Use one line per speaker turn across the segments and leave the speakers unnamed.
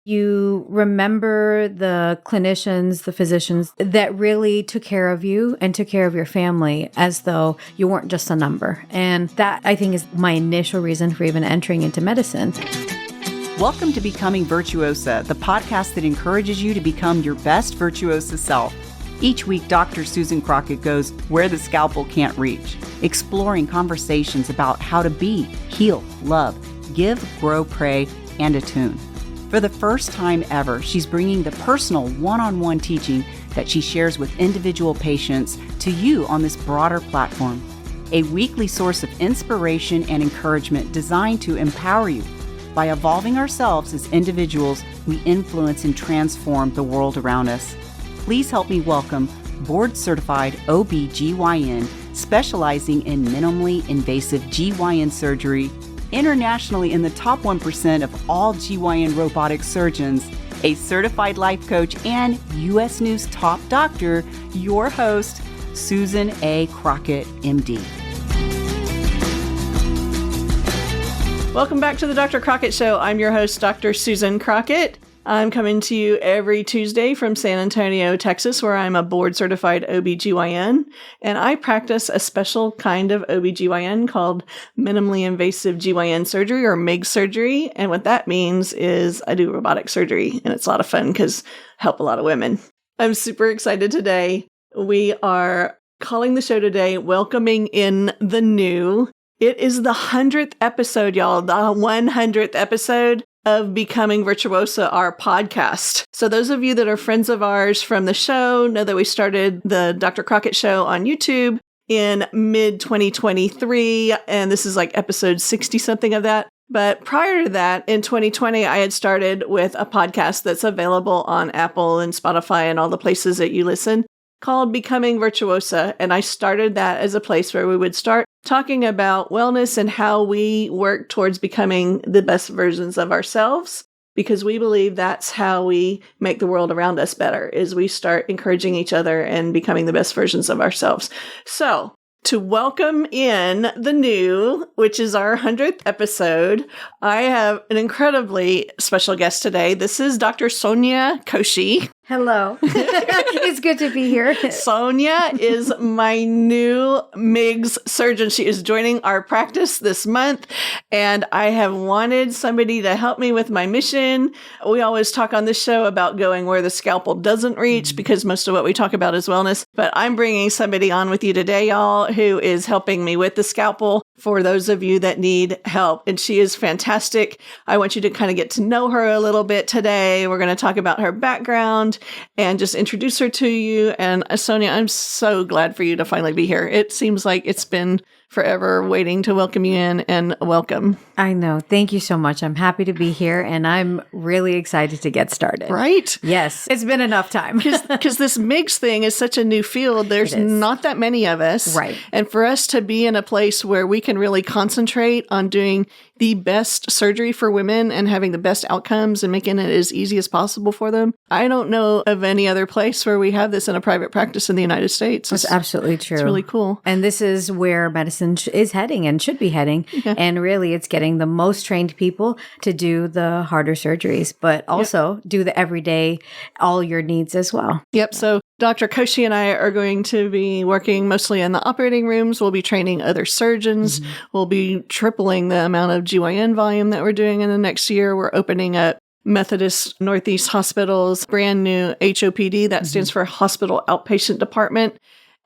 You remember the clinicians, the physicians that really took care of you and took care of your family as though you weren't just a number. And that, I think, is my initial reason for even entering into medicine.
Welcome to Becoming Virtuosa, the podcast that encourages you to become your best virtuosa self. Each week, Dr. Susan Crockett goes where the scalpel can't reach, exploring conversations about how to be, heal, love, give, grow, pray, and attune. For the first time ever, she's bringing the personal one-on-one teaching that she shares with individual patients to you on this broader platform. A weekly source of inspiration and encouragement designed to empower you. By evolving ourselves as individuals, we influence and transform the world around us. Please help me welcome board-certified OB-GYN specializing in minimally invasive GYN surgery, internationally in the top 1% of all GYN robotic surgeons, a certified life coach, and U.S. News top doctor, your host, Susan A. Crockett, MD.
Welcome back to the Dr. Crockett Show. I'm your host, Dr. Susan Crockett. I'm coming to you every Tuesday from San Antonio, Texas, where I'm a board-certified OB-GYN, and I practice a special kind of OB-GYN called minimally invasive GYN surgery, or MIGS surgery, and what that means is I do robotic surgery, and it's a lot of fun because I help a lot of women. I'm super excited today. We are calling the show today Welcoming in the New. It is the 100th episode, y'all, the 100th episode of Becoming Virtuosa, our podcast. So those of you that are friends of ours from the show know that we started the Dr. Crockett Show on YouTube in mid-2023, and this is like episode 60-something of that. But prior to that, in 2020, I had started with a podcast that's available on Apple and Spotify and all the places that you listen, called Becoming Virtuosa. And I started that as a place where we would start talking about wellness and how we work towards becoming the best versions of ourselves, because we believe that's how we make the world around us better, is we start encouraging each other and becoming the best versions of ourselves. So to welcome in the new, which is our 100th episode, I have an incredibly special guest today. This is Dr. Sonia Koshy.
Hello. It's good to be here.
Sonia is my new MIGS surgeon. She is joining our practice this month, and I have wanted somebody to help me with my mission. We always talk on this show about going where the scalpel doesn't reach, because most of what we talk about is wellness. But I'm bringing somebody on with you today, y'all, who is helping me with the scalpel for those of you that need help. And she is fantastic. I want you to kind of get to know her a little bit today. We're going to talk about her background and just introduce her to you. And Sonia, I'm so glad for you to finally be here. It seems like it's been forever waiting to welcome you in, and welcome.
I know. Thank you so much. I'm happy to be here, and I'm really excited to get started.
Right?
Yes. It's been enough time.
Because this MIGS thing is such a new field. There's not that many of us.
Right.
And for us to be in a place where we can really concentrate on doing the best surgery for women and having the best outcomes and making it as easy as possible for them, I don't know of any other place where we have this in a private practice in the United States.
That's absolutely true.
It's really cool.
And this is where medicine is heading and should be heading. Yeah. And really, it's getting the most trained people to do the harder surgeries, but also do the everyday, all your needs as well.
Yep. So Dr. Koshy and I are going to be working mostly in the operating rooms. We'll be training other surgeons. Mm-hmm. We'll be tripling the amount of GYN volume that we're doing in the next year. We're opening up Methodist Northeast Hospital's brand new HOPD. That stands for Hospital Outpatient Department.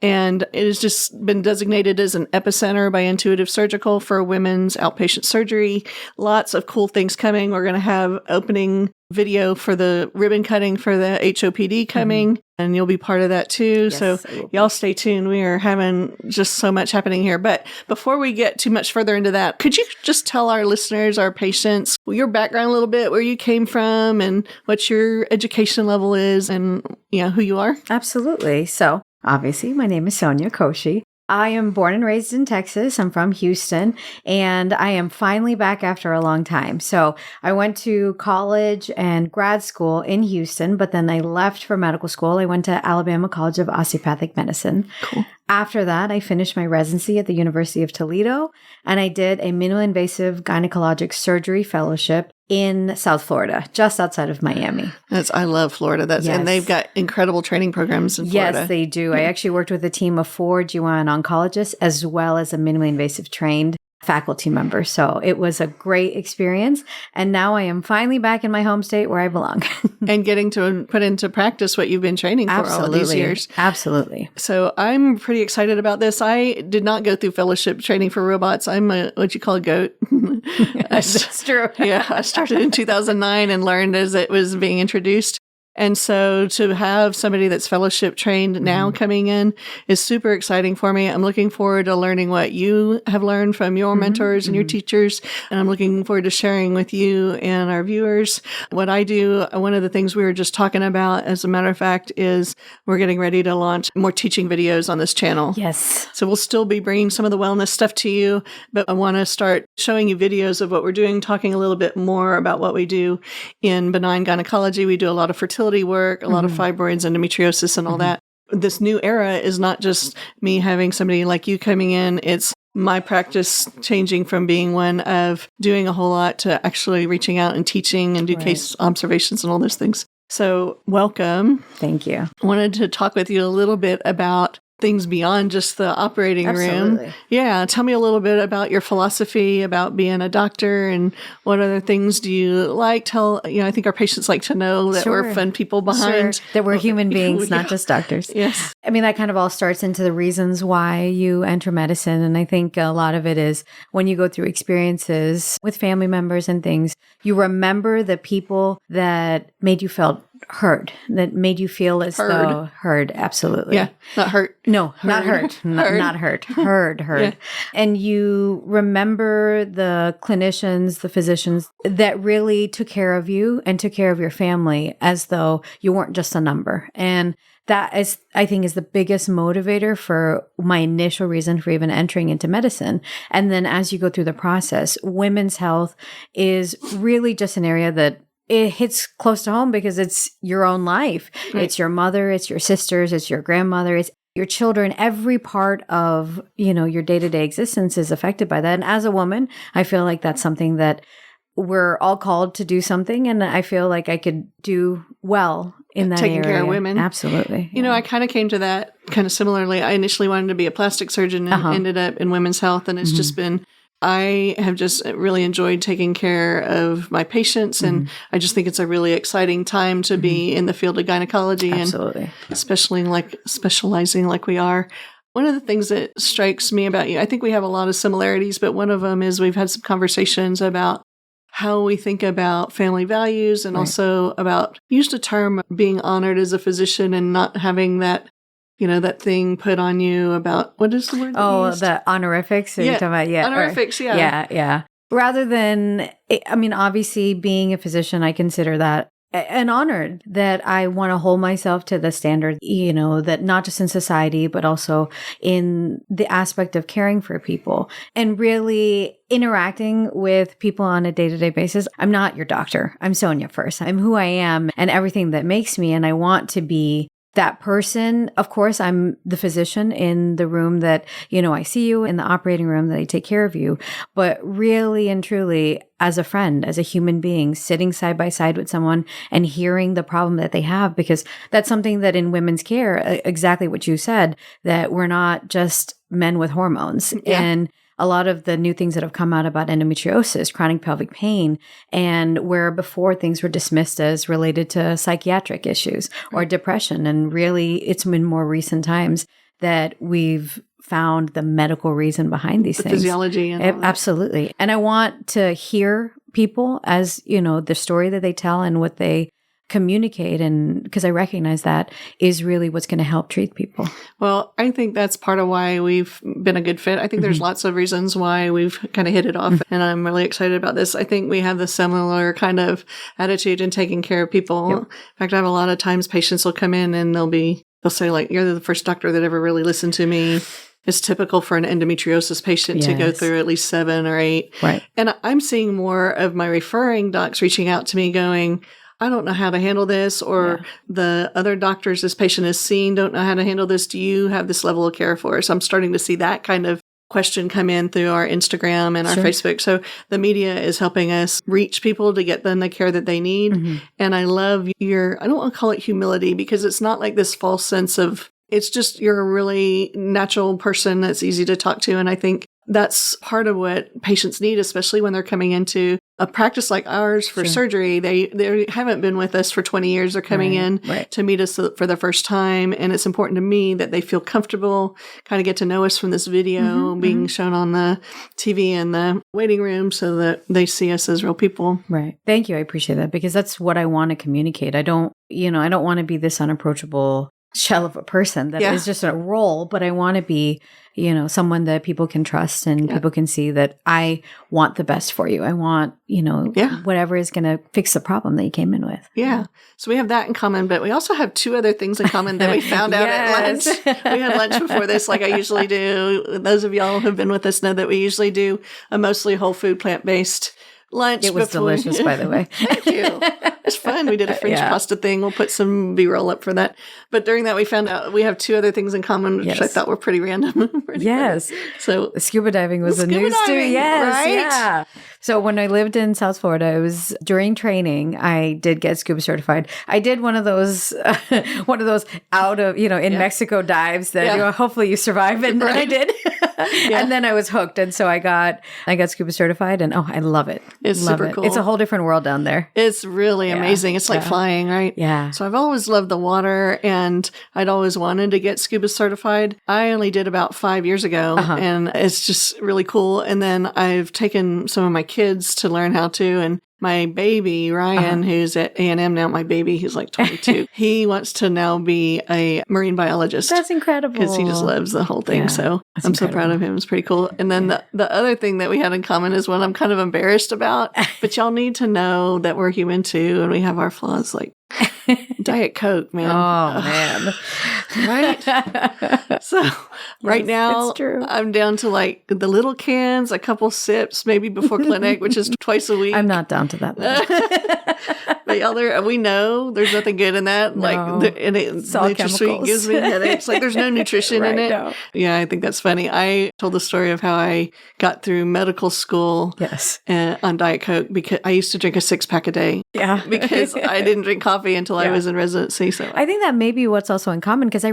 And it has just been designated as an epicenter by Intuitive Surgical for women's outpatient surgery. Lots of cool things coming. We're going to have opening video for the ribbon cutting for the HOPD coming, and you'll be part of that too. Yes, so y'all stay tuned. We are having just so much happening here. But before we get too much further into that, could you just tell our listeners, our patients, your background a little bit, where you came from and what your education level is, and who you are?
Absolutely. So obviously, my name is Sonia Koshy. I am born and raised in Texas. I'm from Houston, and I am finally back after a long time. So I went to college and grad school in Houston, but then I left for medical school. I went to Alabama College of Osteopathic Medicine.
Cool.
After that, I finished my residency at the University of Toledo, and I did a minimally invasive gynecologic surgery fellowship in South Florida, just outside of Miami.
I love Florida. And they've got incredible training programs in Florida.
Yes, they do. I actually worked with a team of 4 GYN oncologists as well as a minimally invasive trained faculty member. So it was a great experience. And now I am finally back in my home state where I belong.
And getting to put into practice what you've been training for all of these years.
Absolutely.
So I'm pretty excited about this. I did not go through fellowship training for robots. I'm what you call a goat.
That's true.
Yeah. I started in 2009 and learned as it was being introduced. And so to have somebody that's fellowship trained now coming in is super exciting for me. I'm looking forward to learning what you have learned from your mentors and your teachers. And I'm looking forward to sharing with you and our viewers what I do. One of the things we were just talking about, as a matter of fact, is we're getting ready to launch more teaching videos on this channel.
Yes.
So we'll still be bringing some of the wellness stuff to you, but I want to start showing you videos of what we're doing, talking a little bit more about what we do in benign gynecology. We do a lot of fertility work, a lot of fibroids, endometriosis, and all that. This new era is not just me having somebody like you coming in. It's my practice changing from being one of doing a whole lot to actually reaching out and teaching and do case observations and all those things. So welcome.
Thank you.
I wanted to talk with you a little bit about things beyond just the operating room. Yeah. Tell me a little bit about your philosophy about being a doctor and what other things do you like? I think our patients like to know that we're fun people behind.
That we're human beings, not just doctors.
Yes.
I mean, that kind of all starts into the reasons why you enter medicine. And I think a lot of it is when you go through experiences with family members and things, you remember the people that made you feel heard, that made you feel as though heard. Absolutely.
Yeah. Not hurt.
No, not hurt. Not hurt. Heard.
Yeah.
And you remember the clinicians, the physicians that really took care of you and took care of your family as though you weren't just a number. And that is, I think, is the biggest motivator for my initial reason for even entering into medicine. And then as you go through the process, women's health is really just an area that it hits close to home because it's your own life. Right. It's your mother, it's your sisters, it's your grandmother, it's your children. Every part of, your day-to-day existence is affected by that. And as a woman, I feel like that's something that we're all called to do something. And I feel like I could do well in that
taking
area.
Care of women.
Absolutely.
I kind of came to that kind of similarly. I initially wanted to be a plastic surgeon and ended up in women's health. And it's just been, I have just really enjoyed taking care of my patients. And I just think it's a really exciting time to be in the field of gynecology.
Absolutely.
And especially specializing like we are. One of the things that strikes me about you, I think we have a lot of similarities, but one of them is we've had some conversations about how we think about family values and also about, used a term, being honored as a physician and not having that, that thing put on you about, what is the word?
The honorifics?
Yeah. Honorifics,
Yeah. Rather than, obviously being a physician, I consider that an honor that I want to hold myself to the standard, that not just in society, but also in the aspect of caring for people and really interacting with people on a day-to-day basis. I'm not your doctor. I'm Sonia first. I'm who I am and everything that makes me. And I want to be that person. Of course, I'm the physician in the room that, I see you, in the operating room that I take care of you. But really and truly, as a friend, as a human being, sitting side by side with someone and hearing the problem that they have, because that's something that in women's care, exactly what you said, that we're not just men with hormones.
Yeah.
And a lot of the new things that have come out about endometriosis, chronic pelvic pain, and where before things were dismissed as related to psychiatric issues or depression. And really, it's in more recent times that we've found the medical reason behind these things.
Physiology. And
absolutely. And I want to hear people as, the story that they tell and what they communicate, and because I recognize that is really what's going to help treat people.
Well, I think that's part of why we've been a good fit. I think there's lots of reasons why we've kind of hit it off, and I'm really excited about this. I think we have the similar kind of attitude in taking care of people. Yep. In fact, I have a lot of times patients will come in and they'll say like, "You're the first doctor that ever really listened to me." It's typical for an endometriosis patient to go through at least 7 or 8.
Right.
And I'm seeing more of my referring docs reaching out to me going, I don't know how to handle this, or the other doctors this patient has seen don't know how to handle this. Do you have this level of care for us? I'm starting to see that kind of question come in through our Instagram and our Facebook. So the media is helping us reach people to get them the care that they need. And I love I don't want to call it humility, because it's not like this false sense of, it's just you're a really natural person that's easy to talk to. And I think that's part of what patients need, especially when they're coming into a practice like ours for surgery. They haven't been with us for 20 years. They're coming in to meet us for the first time. And it's important to me that they feel comfortable, kind of get to know us from this video being shown on the TV in the waiting room, so that they see us as real people.
Right. Thank you. I appreciate that, because that's what I want to communicate. I don't want to be this unapproachable shell of a person that is just a role, but I want to be, someone that people can trust and people can see that I want the best for you. I want, whatever is going to fix the problem that you came in with.
Yeah. So we have that in common, but we also have 2 other things in common that we found out at lunch. We had lunch before this, like I usually do. Those of y'all who've been with us know that we usually do a mostly whole food, plant-based lunch.
It was delicious, by the way.
Thank you. It's fun. We did a French pasta thing. We'll put some B-roll up for that. But during that, we found out we have 2 other things in common, which I thought were pretty random.
Yes.
So
scuba diving was a news too. Yes.
Right?
Yeah. So when I lived in South Florida, it was during training, I did get scuba certified. I did one of those out of, in Mexico dives that hopefully you survive. And then I did. And then I was hooked. And so I got scuba certified, and I love it.
It's super cool.
It's a whole different world down there.
It's really amazing. It's like flying, right?
Yeah.
So I've always loved the water, and I'd always wanted to get scuba certified. I only did about 5 years ago, and it's just really cool. And then I've taken some of my kids to learn how to, and my baby, Ryan, who's at A&M now, my baby, he's like 22. He wants to now be a marine biologist.
That's incredible.
Because he just loves the whole thing. So I'm so proud of him. It's pretty cool. And then the other thing that we had in common is one I'm kind of embarrassed about, but y'all need to know that we're human too, and we have our flaws, like Diet Coke, man.
Oh, man.
Right? So right now, I'm down to like the little cans, a couple sips, maybe before clinic, which is twice a week.
I'm not down to that.
But y'all, we know there's nothing good in that.
No.
Like, it's all chemicals. Gives me headaches. Like, there's no nutrition in it. No. Yeah, I think that's funny. I told the story of how I got through medical school on Diet Coke, because I used to drink a 6-pack a day. Yeah. Because I didn't drink coffee until I was in residency. So I
think that may be what's also in common, because I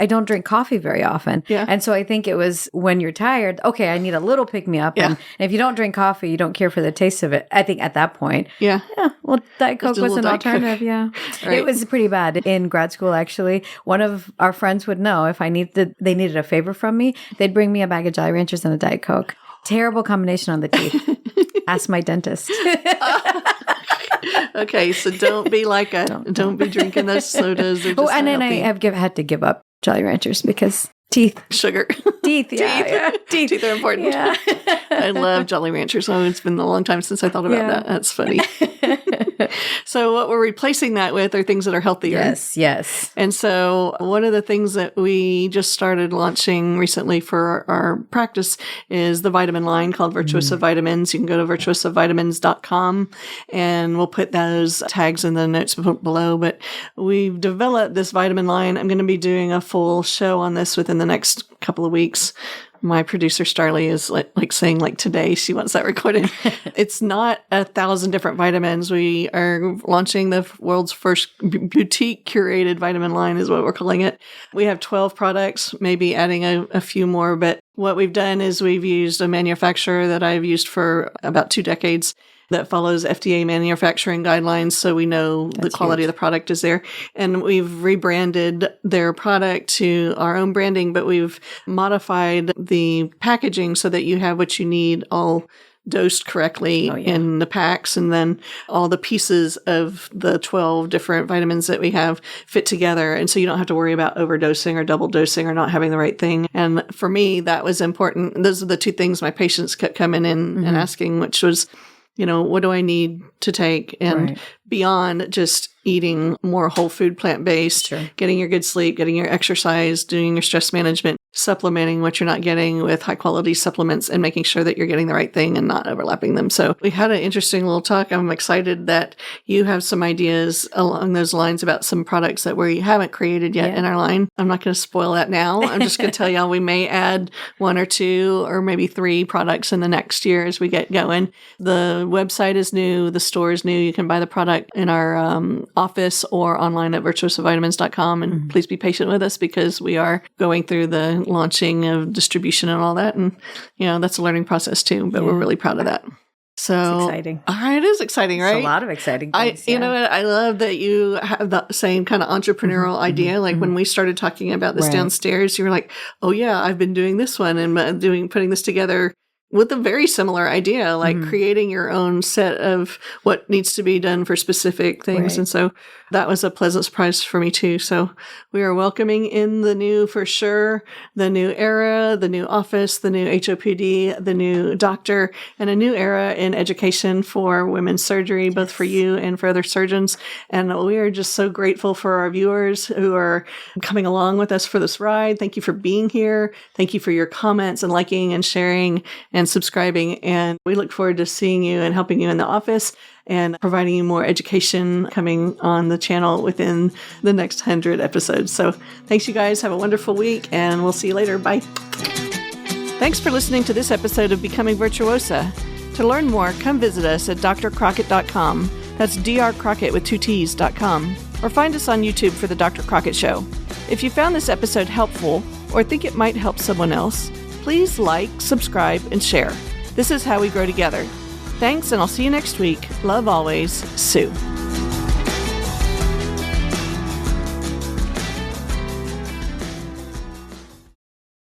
don't drink coffee very often.
Yeah.
And so I think it was when you're tired, okay, I need a little pick-me-up. And if you don't drink coffee, you don't care for the taste of it. I think at that point. Yeah. Well, Diet Coke was an alternative. Coke. Yeah. Right. It was pretty bad in grad school, actually. One of our friends would know if they needed a favor from me, they'd bring me a bag of Jolly Ranchers and a Diet Coke. Terrible combination on the teeth. Ask my dentist.
Okay, so don't be like don't be drinking those sodas.
And then I have had to give up Jolly Ranchers because teeth.
Sugar.
Teeth, yeah.
Teeth are important. Yeah. I love Jolly Ranchers. So it's been a long time since I thought about that. That's funny. So what we're replacing that with are things that are healthier.
Yes.
And so one of the things that we just started launching recently for our practice is the vitamin line called Virtuosa Vitamins. You can go to virtuosavitamins.com, and we'll put those tags in the notes below. But we've developed this vitamin line. I'm going to be doing a full show on this within the next couple of weeks. My producer, Starley, is like saying like today she wants that recorded. It's not 1,000 different vitamins. We are launching the world's first boutique curated vitamin line is what we're calling it. We have 12 products, maybe adding a few more. But what we've done is we've used a manufacturer that I've used for about 2 decades that follows FDA manufacturing guidelines, so we know the quality of the product is there. And we've rebranded their product to our own branding, but we've modified the packaging so that you have what you need all dosed correctly in the packs, and then all the pieces of the 12 different vitamins that we have fit together. And so you don't have to worry about overdosing or double dosing or not having the right thing. And for me, that was important. Those are the 2 things my patients kept coming in and asking, which was, what do I need to take? And beyond just eating more whole food, plant-based, getting your good sleep, getting your exercise, doing your stress management, supplementing what you're not getting with high quality supplements and making sure that you're getting the right thing and not overlapping them. So we had an interesting little talk. I'm excited that you have some ideas along those lines about some products that we haven't created yet in our line. I'm not going to spoil that now. I'm just going to tell y'all we may add 1 or 2 or maybe 3 products in the next year as we get going. The website is new. The store is new. You can buy the product in our office or online at virtuosavitamins.com. And please be patient with us because we are going through the launching of distribution and all that. And, that's a learning process too, but we're really proud of that. So
it's exciting.
It is exciting, right?
It's a lot of exciting things.
You know what? I love that you have the same kind of entrepreneurial idea. Like when we started talking about this downstairs, you were like, oh yeah, I've been doing this one and putting this together with a very similar idea, like creating your own set of what needs to be done for specific things. And so that was a pleasant surprise for me too. So we are welcoming in the new, for sure, the new era, the new office, the new HOPD, the new doctor, and a new era in education for women's surgery, both for you and for other surgeons. And we are just so grateful for our viewers who are coming along with us for this ride. Thank you for being here. Thank you for your comments and liking and sharing and subscribing. And we look forward to seeing you and helping you in the office and providing you more education coming on the channel within the next 100 episodes. So thanks, you guys. Have a wonderful week, and we'll see you later. Bye. Thanks for listening to this episode of Becoming Virtuosa. To learn more, come visit us at drcrockett.com. That's drcrockett with 2 T's.com. Or find us on YouTube for The Dr. Crockett Show. If you found this episode helpful or think it might help someone else, please like, subscribe, and share. This is how we grow together. Thanks, and I'll see you next week. Love always, Sue.